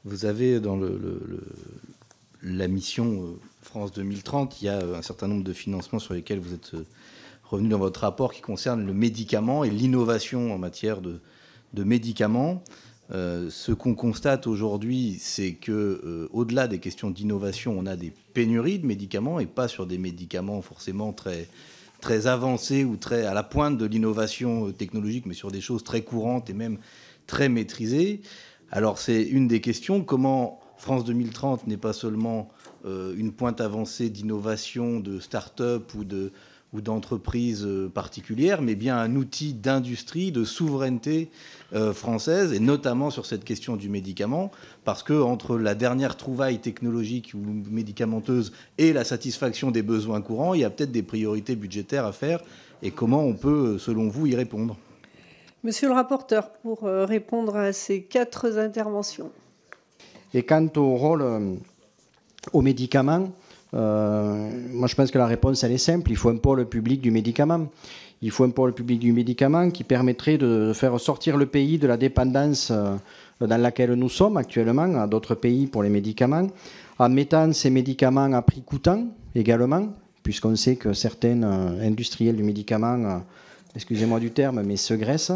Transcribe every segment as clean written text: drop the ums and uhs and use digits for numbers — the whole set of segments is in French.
Vous avez dans la mission France 2030, il y a un certain nombre de financements sur lesquels vous êtes revenu dans votre rapport qui concernent le médicament et l'innovation en matière de médicaments. Ce qu'on constate aujourd'hui, c'est que au-delà des questions d'innovation, on a des pénuries de médicaments et pas sur des médicaments forcément très avancés ou très à la pointe de l'innovation technologique, mais sur des choses très courantes et même très maîtrisées. Alors c'est une des questions, comment France 2030 n'est pas seulement une pointe avancée d'innovation, de start-up ou d'entreprises particulières, mais bien un outil d'industrie, de souveraineté française, et notamment sur cette question du médicament, parce que entre la dernière trouvaille technologique ou médicamenteuse et la satisfaction des besoins courants, il y a peut-être des priorités budgétaires à faire, et comment on peut, selon vous, y répondre? Monsieur le rapporteur, pour répondre à ces 4 interventions. Et quant au rôle aux médicaments, moi je pense que la réponse elle est simple, il faut un pôle public du médicament. Il faut un pôle public du médicament qui permettrait de faire sortir le pays de la dépendance dans laquelle nous sommes actuellement à d'autres pays pour les médicaments, en mettant ces médicaments à prix coûtant également, puisqu'on sait que certains industriels du médicament, excusez-moi du terme, mais se graissent.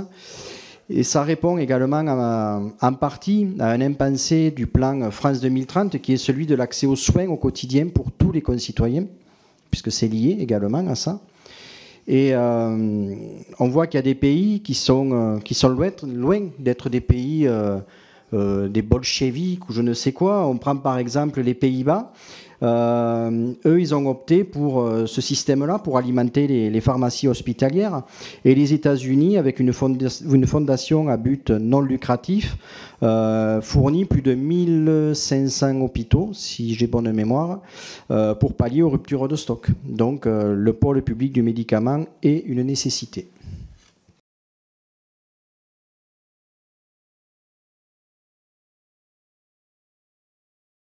Et ça répond également en partie à un impensé du plan France 2030 qui est celui de l'accès aux soins au quotidien pour tous les concitoyens, puisque c'est lié également à ça. Et on voit qu'il y a des pays qui sont loin d'être des pays des bolcheviques ou je ne sais quoi. On prend par exemple les Pays-Bas. Eux, ils ont opté pour ce système-là pour alimenter les pharmacies hospitalières. Et les États-Unis, avec une fondation à but non lucratif, fournit plus de 1500 hôpitaux, si j'ai bonne mémoire, pour pallier aux ruptures de stock. Donc, le pôle public du médicament est une nécessité.